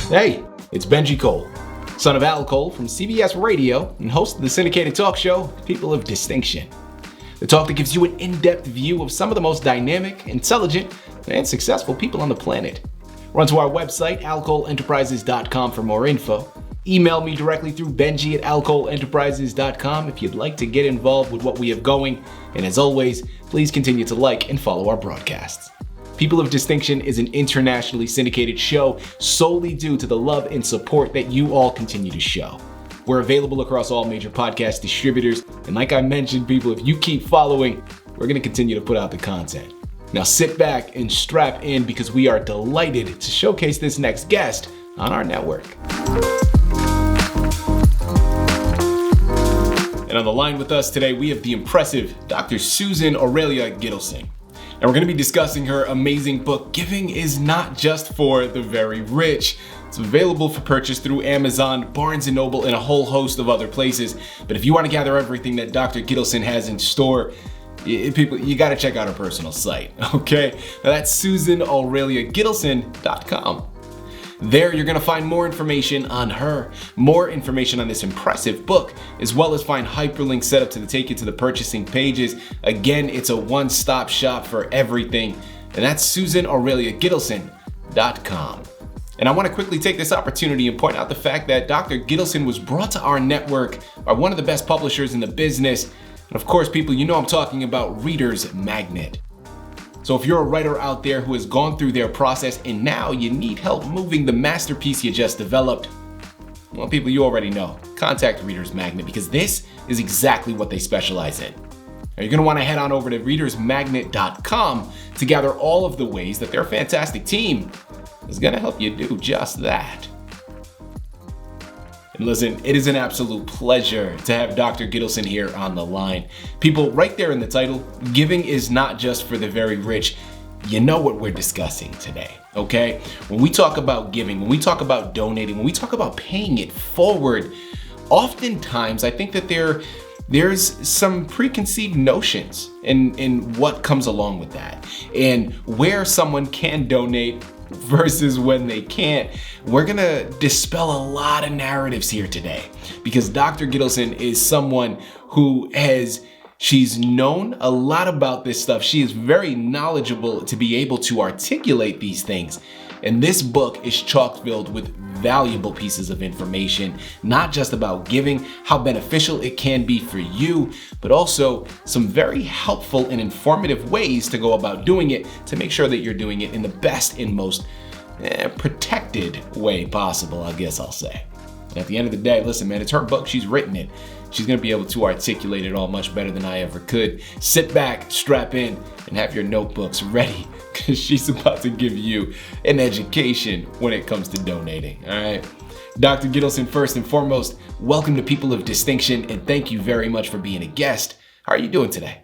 Hey, it's Benji Cole, son of Al Cole from CBS Radio and host of the syndicated talk show, People of Distinction. The talk that gives you an in-depth view of some of the most dynamic, intelligent, and successful people on the planet. Run to our website, alcoleenterprises.com for more info. Email me directly through benji@alcoleenterprises.com if you'd like to get involved with what we have going. And as always, please continue to like and follow our broadcasts. People of Distinction is an internationally syndicated show solely due to the love and support that you all continue to show. We're available across all major podcast distributors. And like I mentioned, people, if you keep following, we're going to continue to put out the content. Now sit back and strap in because we are delighted to showcase this next guest on our network. And on the line with us today, we have the impressive Dr. Susan Aurelia Gitelson. And we're going to be discussing her amazing book, Giving is Not Just for the Very Rich. It's available for purchase through Amazon, Barnes & Noble, and a whole host of other places. But if you want to gather everything that Dr. Gitelson has in store, people, you got to check out her personal site, okay? Now that's SusanAureliaGitelson.com. There, you're going to find more information on her, more information on this impressive book, as well as find hyperlinks set up to take you to the purchasing pages. Again, it's a one-stop shop for everything, and that's SusanAureliaGitelson.com. And I want to quickly take this opportunity and point out the fact that Dr. Gitelson was brought to our network by one of the best publishers in the business. And of course, people, you know I'm talking about ReadersMagnet. So if you're a writer out there who has gone through their process and now you need help moving the masterpiece you just developed, well, people, you already know. Contact ReadersMagnet because this is exactly what they specialize in. Now, you're going to want to head on over to ReadersMagnet.com to gather all of the ways that their fantastic team is going to help you do just that. And listen, it is an absolute pleasure to have Dr. Gitelson here on the line. People, right there in the title, Giving is Not Just for the Very Rich. You know what we're discussing today, okay? When we talk about giving, when we talk about donating, when we talk about paying it forward, oftentimes I think that there's some preconceived notions in what comes along with that and where someone can donate versus when they can't. We're gonna dispel a lot of narratives here today because Dr. Gitelson is someone who she's known a lot about this stuff. She is very knowledgeable to be able to articulate these things. And this book is chock filled with valuable pieces of information, not just about giving, how beneficial it can be for you, but also some very helpful and informative ways to go about doing it to make sure that you're doing it in the best and most protected way possible, I guess I'll say. And at the end of the day, listen, man, it's her book. She's written it. She's going to be able to articulate it all much better than I ever could. Sit back, strap in, and have your notebooks ready because she's about to give you an education when it comes to donating, all right? Dr. Gitelson, first and foremost, welcome to People of Distinction, and thank you very much for being a guest. How are you doing today?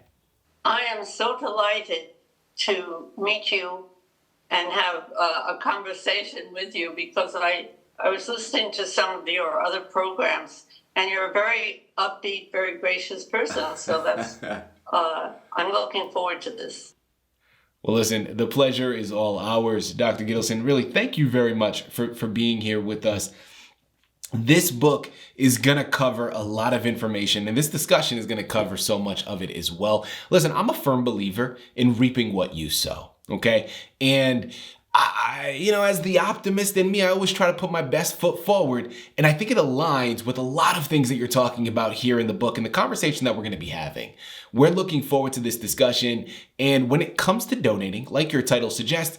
I am so delighted to meet you and have a conversation with you because I was listening to some of your other programs, and you're a very upbeat, very gracious person. So that's I'm looking forward to this. Well, listen, the pleasure is all ours, Dr. Gitelson. Really, thank you very much for being here with us. This book is going to cover a lot of information, and this discussion is going to cover so much of it as well. Listen, I'm a firm believer in reaping what you sow, okay? And as the optimist in me, I always try to put my best foot forward. And I think it aligns with a lot of things that you're talking about here in the book and the conversation that we're going to be having. We're looking forward to this discussion. And when it comes to donating, like your title suggests,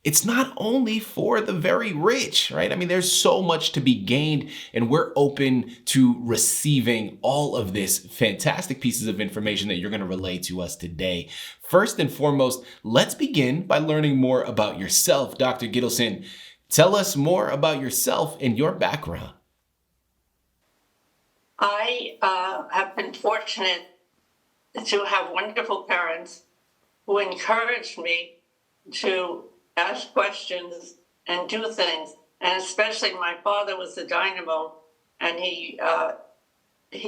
it's not only for the very rich, right? I mean, there's so much to be gained, and we're open to receiving all of this fantastic pieces of information that you're going to relay to us today. First and foremost, let's begin by learning more about yourself. Dr. Gitelson, tell us more about yourself and your background. I have been fortunate to have wonderful parents who encouraged me to ask questions and do things. And especially my father was a dynamo, and he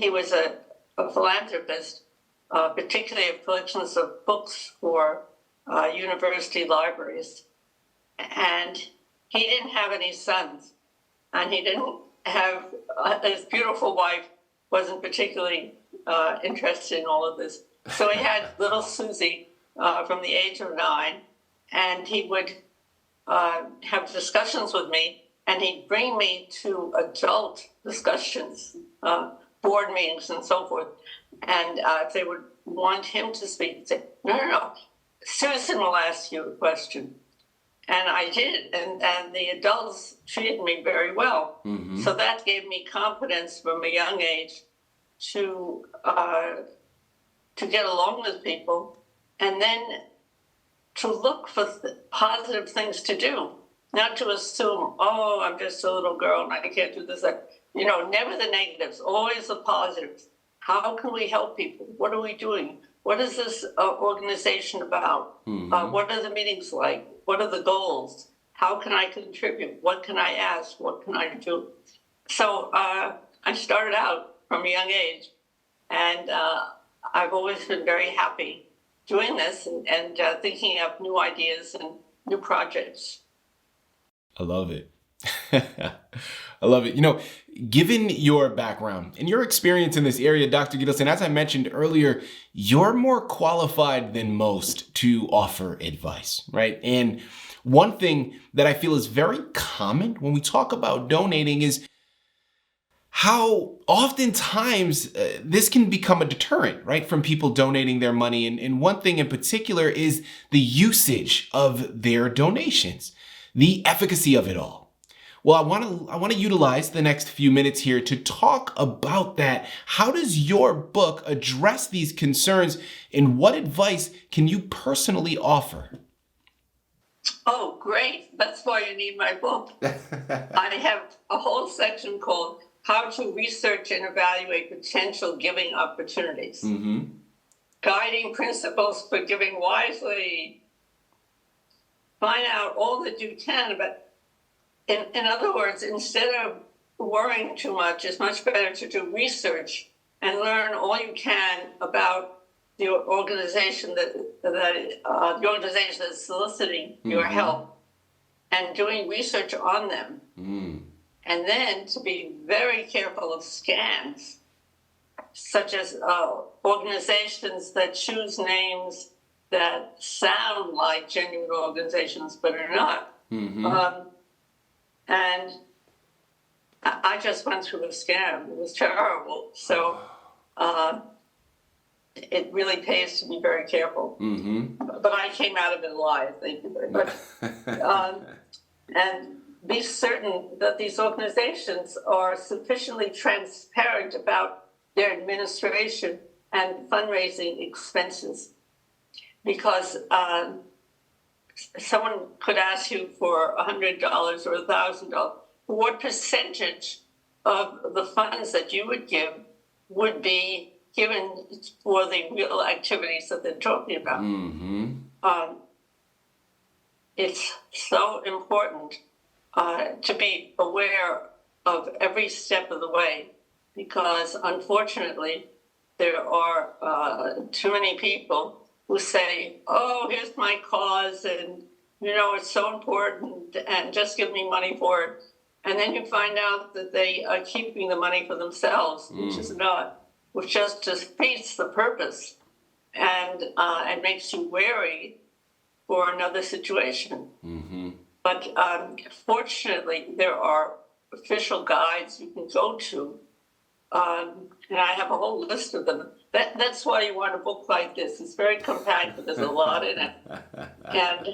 was a philanthropist, particularly of collections of books for university libraries. And he didn't have any sons, and he didn't have, his beautiful wife wasn't particularly interested in all of this. So he had little Susie from the age of 9, and he would have discussions with me, and he'd bring me to adult discussions, board meetings and so forth. And if they would want him to speak, he'd say, no, Susan will ask you a question. And I did, and the adults treated me very well. Mm-hmm. So that gave me confidence from a young age to get along with people, and then to look for positive things to do, not to assume, oh, I'm just a little girl and I can't do this. Never the negatives, always the positives. How can we help people? What are we doing? What is this organization about? Mm-hmm. What are the meetings like? What are the goals? How can I contribute? What can I ask? What can I do? So I started out from a young age, and I've always been very happy doing this and thinking of new ideas and new projects. I love it. I love it. Given your background and your experience in this area, Dr. Gitelson, as I mentioned earlier, you're more qualified than most to offer advice, right? And one thing that I feel is very common when we talk about donating is how oftentimes this can become a deterrent, right, from people donating their money. And one thing in particular is the usage of their donations, the efficacy of it all. Well, I want to utilize the next few minutes here to talk about that. How does your book address these concerns, and what advice can you personally offer? Oh, great. That's why you need my book. I have a whole section called How to Research and Evaluate Potential Giving Opportunities. Mm-hmm. Guiding Principles for Giving Wisely. Find out all that you can about. In other words, instead of worrying too much, it's much better to do research and learn all you can about the organization the organization that's soliciting your help, and doing research on them. And then to be very careful of scams, such as organizations that choose names that sound like genuine organizations but are not. Mm-hmm. And I just went through a scam. It was terrible. So it really pays to be very careful. Mm-hmm. But I came out of it alive, thank you very much. And be certain that these organizations are sufficiently transparent about their administration and fundraising expenses. Because someone could ask you for $100 or $1,000. What percentage of the funds that you would give would be given for the real activities that they're talking about? Mm-hmm. It's so important to be aware of every step of the way, because unfortunately there are too many people who say, oh, here's my cause, and, it's so important, and just give me money for it. And then you find out that they are keeping the money for themselves, which is not, which just defeats the purpose, and makes you wary for another situation. Mm-hmm. But fortunately, there are official guides you can go to, and I have a whole list of them. That's why you want a book like this. It's very compact, but there's a lot in it. And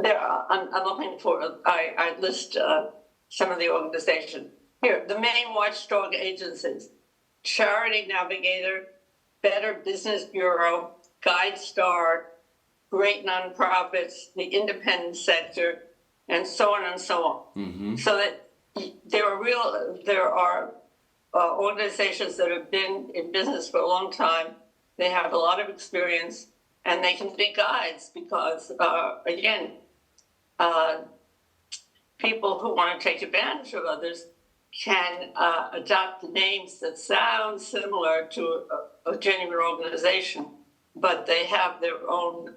I'm looking for, I list some of the organizations. Here, the main watchdog agencies: Charity Navigator, Better Business Bureau, GuideStar, Great Nonprofits, the Independent Sector, and so on and so on. Mm-hmm. So that there are organizations that have been in business for a long time. They have a lot of experience, and they can be guides because, again, people who want to take advantage of others can adopt names that sound similar to a genuine organization, but they have their own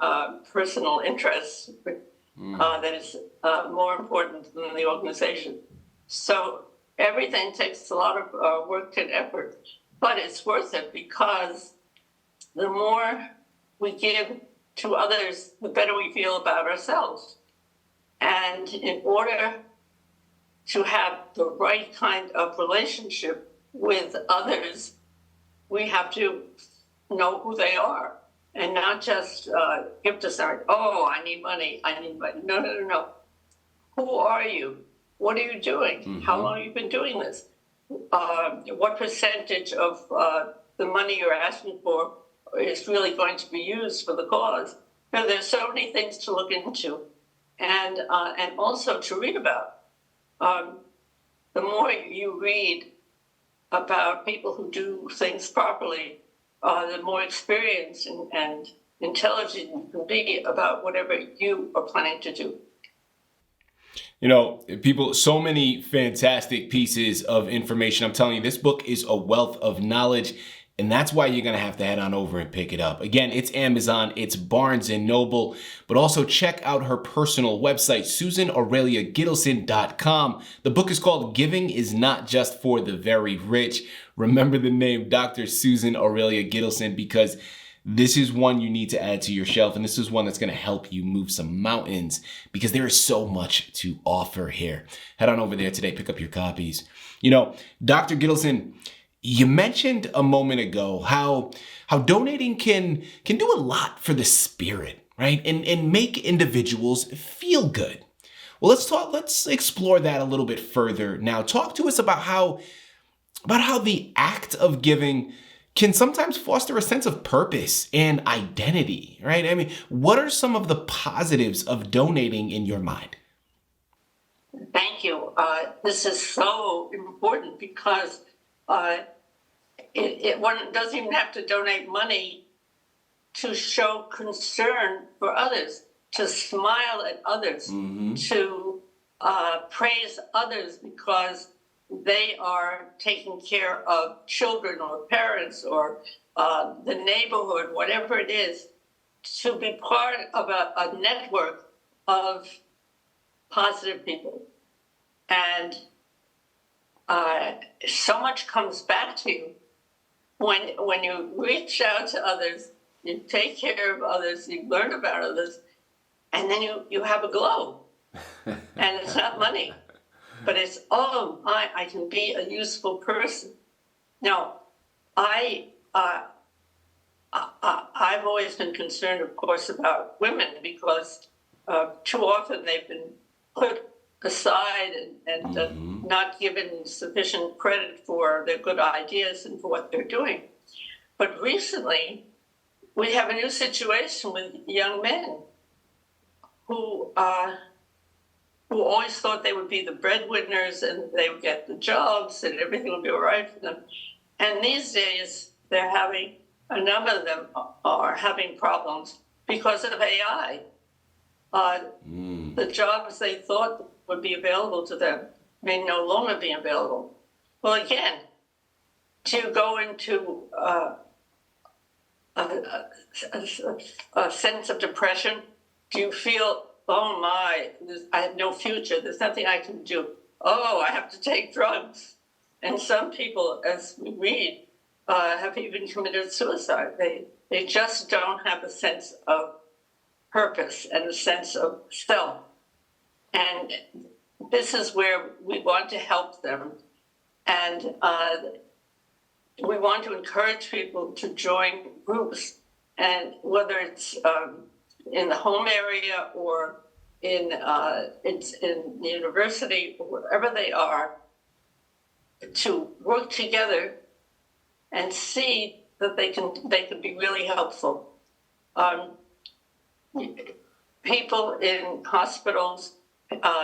personal interests that is more important than the organization. So everything takes a lot of work and effort, but it's worth it because the more we give to others, the better we feel about ourselves. And in order to have the right kind of relationship with others, we have to know who they are and not just give to someone, oh, I need money. No. Who are you? What are you doing? Mm-hmm. How long have you been doing this? What percentage of the money you're asking for is really going to be used for the cause? Now, there's so many things to look into and also to read about. The more you read about people who do things properly, the more experienced and intelligent you can be about whatever you are planning to do. You know, people, so many fantastic pieces of information. I'm telling you, this book is a wealth of knowledge, and that's why you're going to have to head on over and pick it up. Again, it's Amazon, it's Barnes & Noble, but also check out her personal website, SusanAureliaGitelson.com. The book is called Giving is Not Just for the Very Rich. Remember the name Dr. Susan Aurelia Gitelson, because this is one you need to add to your shelf, and this is one that's going to help you move some mountains because there is so much to offer here. Head on over there today, pick up your copies. You know, Dr. Gitelson, you mentioned a moment ago how donating can do a lot for the spirit, right? And make individuals feel good. Well, let's explore that a little bit further now. Talk to us about how the act of giving can sometimes foster a sense of purpose and identity, right? I mean, what are some of the positives of donating in your mind? Thank you. This is so important because one doesn't even have to donate money to show concern for others, to smile at others, mm-hmm. to praise others because they are taking care of children or parents or the neighborhood, whatever it is, to be part of a network of positive people. And so much comes back to you when you reach out to others, you take care of others, you learn about others, and then you have a glow. And it's not money. But it's, I can be a useful person. Now, I've always been concerned, of course, about women because too often they've been put aside and mm-hmm. not given sufficient credit for their good ideas and for what they're doing. But recently, we have a new situation with young men who always thought they would be the breadwinners and they would get the jobs and everything would be all right for them. And these days, a number of them are having problems because of AI. The jobs they thought would be available to them may no longer be available. Well, again, to go into a sense of depression, do you feel, oh my, I have no future, there's nothing I can do. Oh, I have to take drugs. And some people, as we read, have even committed suicide. They just don't have a sense of purpose and a sense of self. And this is where we want to help them. And we want to encourage people to join groups. And whether it's in the home area or it's in the university or wherever they are, to work together and see that they can be really helpful. People in hospitals,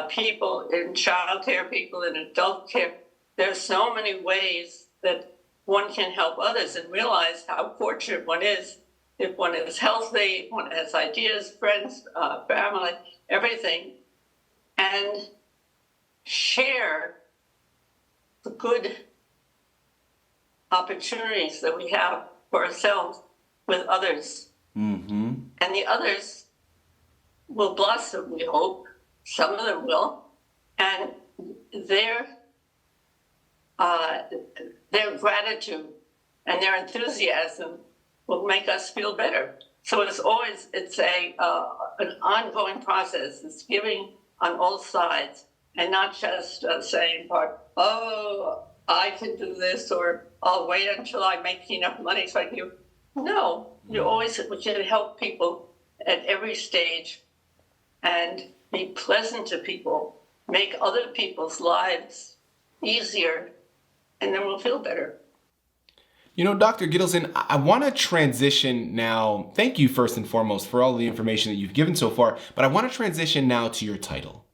people in childcare, people in adult care, there's so many ways that one can help others and realize how fortunate one is if one is healthy, one has ideas, friends, family, everything, and share the good opportunities that we have for ourselves with others. Mm-hmm. And the others will blossom, we hope. Some of them will. And their gratitude and their enthusiasm will make us feel better. So it's an ongoing process. It's giving on all sides, and not just saying, oh, I can do this, or I'll wait until I make enough money so I can give. No, we can help people at every stage and be pleasant to people, make other people's lives easier, and then we'll feel better. You know, Dr. Gitelson, I want to transition now. Thank you first and foremost for all the information that you've given so far, but I want to transition now to your title,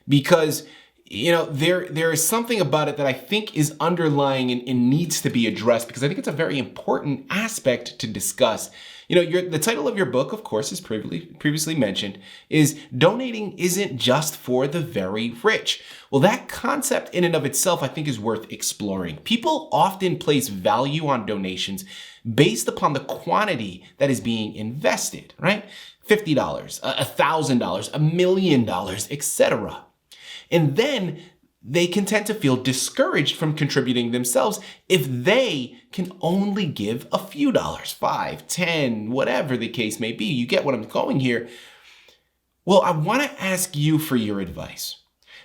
because there is something about it that I think is underlying and needs to be addressed, because I think it's a very important aspect to discuss. The title of your book, of course, as previously mentioned, is Donating Isn't Just for the Very Rich. Well, that concept in and of itself, I think, is worth exploring. People often place value on donations based upon the quantity that is being invested, right? $50, $1,000, $1 million, etc. And then they can tend to feel discouraged from contributing themselves if they can only give a few dollars, 5, 10, whatever the case may be. You get what I'm going here. Well, I want to ask you for your advice.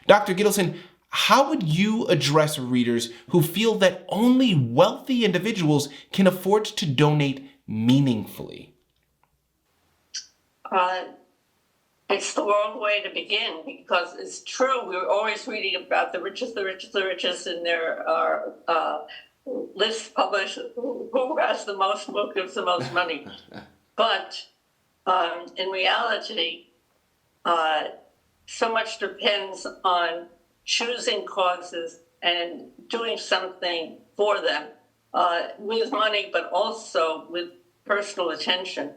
Dr. Gitelson, how would you address readers who feel that only wealthy individuals can afford to donate meaningfully? It's the wrong way to begin, because it's true. We're always reading about the richest, and there are lists published who has the most, who gives the most money. But in reality, so much depends on choosing causes and doing something for them with money, but also with personal attention.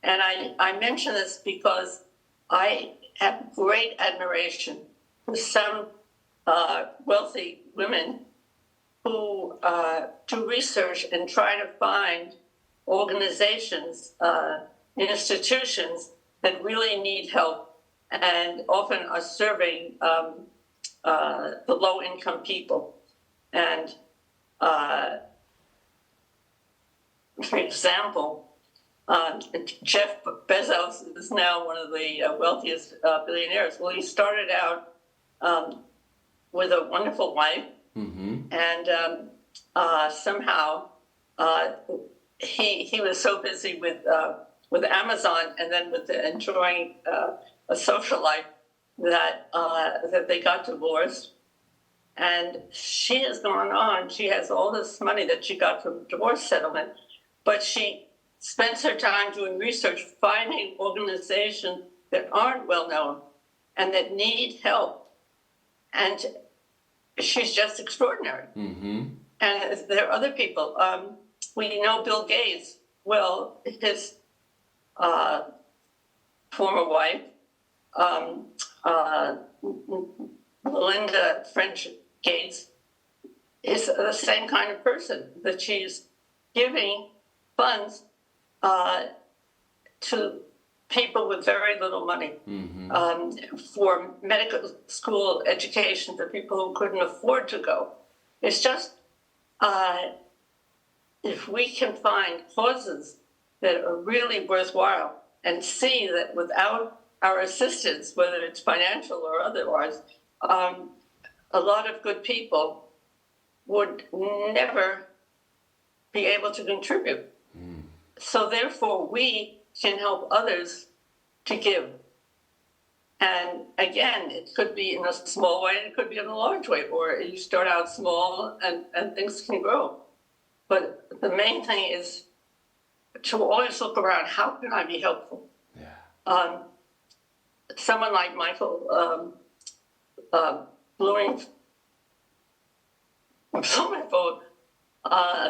And I mention this because I have great admiration for some wealthy women who do research and try to find organizations, institutions that really need help and often are serving the low-income people. And for example, Jeff Bezos is now one of the wealthiest billionaires. Well, he started out with a wonderful wife, and somehow he was so busy with Amazon and then with enjoying a social life that they got divorced. And she has gone on. She has all this money that she got from divorce settlement, but she spends her time doing research, finding organizations that aren't well known and that need help. And she's just extraordinary. And there are other people. We know Bill Gates. Well, his former wife, Melinda French Gates, is the same kind of person, that she's giving funds to people with very little money, for medical school education for people who couldn't afford to go. It's just, if we can find causes that are really worthwhile and see that without our assistance, whether it's financial or otherwise, a lot of good people would never be able to contribute. So therefore, we can help others to give. And again, it could be in a small way, it could be in a large way, or you start out small and things can grow. But the main thing is to always look around, how can I be helpful? Someone like Michael Blumenfold,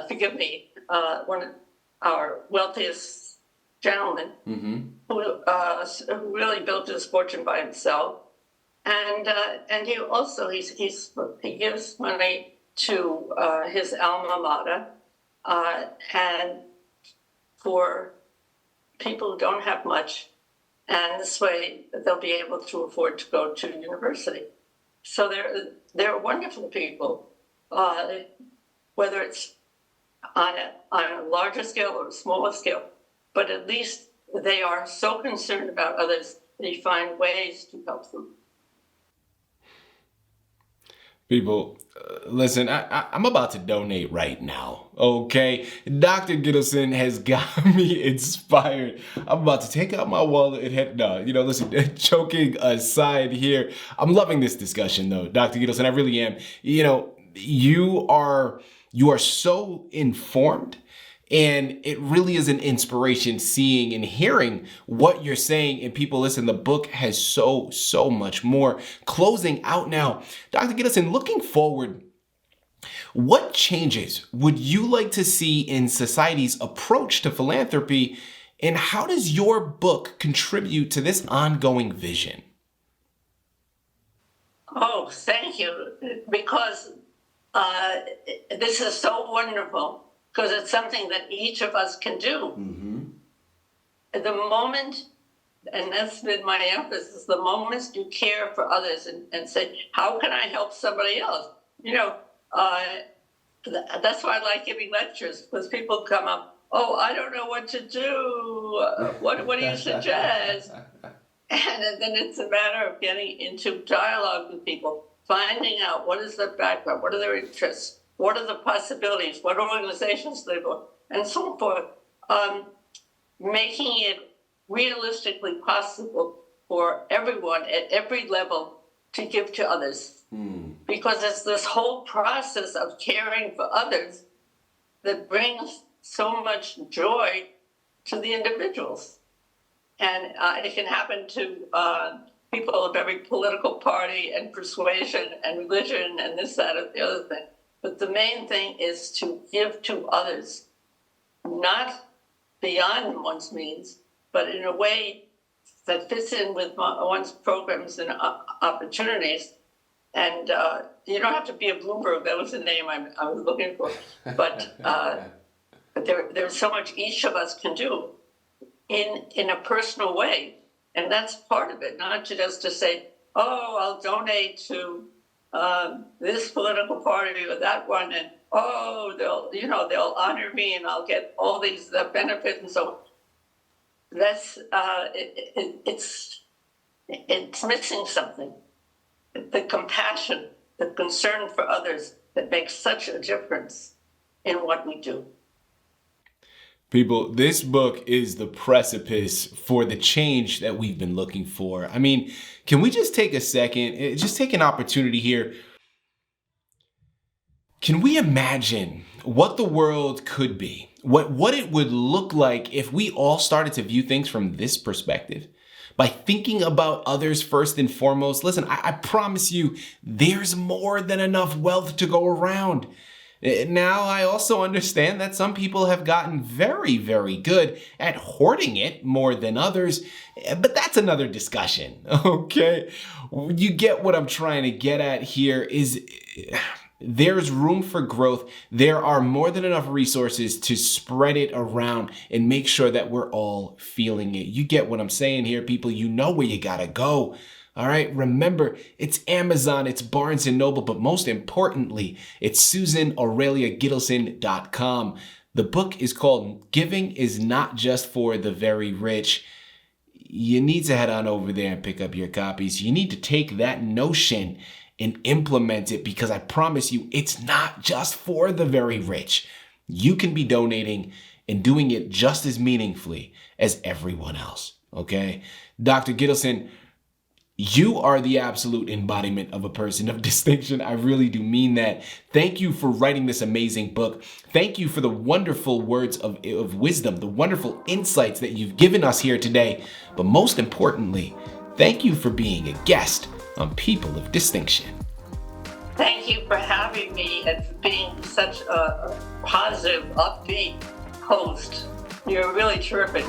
forgive me, one of our wealthiest gentlemen, who really built his fortune by himself, and he also he gives money to his alma mater, and for people who don't have much, and this way they'll be able to afford to go to university. So they're wonderful people, whether it's on a larger scale or a smaller scale, but at least they are so concerned about others, they find ways to help them. People, listen, I'm about to donate right now, okay? Dr. Gitelson has got me inspired. I'm about to take out my wallet and head, no, listen, joking aside here, I'm loving this discussion though, Dr. Gitelson, I really am. You are so informed, and it really is an inspiration seeing and hearing what you're saying. And people, listen, the book has so much more. Closing out now, Dr. Gitelson, looking forward, what changes would you like to see in society's approach to philanthropy, and how does your book contribute to this ongoing vision? Oh, thank you, because this is so wonderful. Because it's something that each of us can do. Mm-hmm. The moment, and that's been my emphasis, the moment you care for others and say, how can I help somebody else? That's why I like giving lectures, because people come up, oh, I don't know what to do. What do you suggest? And then it's a matter of getting into dialogue with people, finding out what is their background, what are their interests, what are the possibilities, what organizations they work, and so forth, making it realistically possible for everyone at every level to give to others. Because it's this whole process of caring for others that brings so much joy to the individuals. And it can happen to people of every political party and persuasion and religion and this, that, and the other thing. But the main thing is to give to others, not beyond one's means, but in a way that fits in with one's programs and opportunities. And you don't have to be a Bloomberg. That was the name I was looking for. But there's so much each of us can do in a personal way. And that's part of it, not just to say, oh, I'll donate to this political party or that one, and they'll honor me and I'll get all these benefits and so on. That's it's missing something. The compassion, the concern for others that makes such a difference in what we do. People, this book is the precipice for the change that we've been looking for. I mean, can we just take a second, just take an opportunity here? Can we imagine what the world could be? What it would look like if we all started to view things from this perspective? By thinking about others first and foremost. Listen, I promise you, there's more than enough wealth to go around. Now, I also understand that some people have gotten very, very good at hoarding it more than others, but that's another discussion, okay? You get what I'm trying to get at here is there's room for growth. There are more than enough resources to spread it around and make sure that we're all feeling it. You get what I'm saying here, people. You know where you gotta go. All right, remember, it's Amazon, it's Barnes & Noble, but most importantly, it's SusanAureliaGitelson.com. The book is called Giving is Not Just for the Very Rich. You need to head on over there and pick up your copies. You need to take that notion and implement it, because I promise you, it's not just for the very rich. You can be donating and doing it just as meaningfully as everyone else, okay? Dr. Gitelson, you are the absolute embodiment of a person of distinction. I really do mean that. Thank you for writing this amazing book. Thank you for the wonderful words of wisdom, the wonderful insights that you've given us here today. But most importantly, thank you for being a guest on People of Distinction. Thank you for having me and for being such a positive, upbeat host. You're really terrific.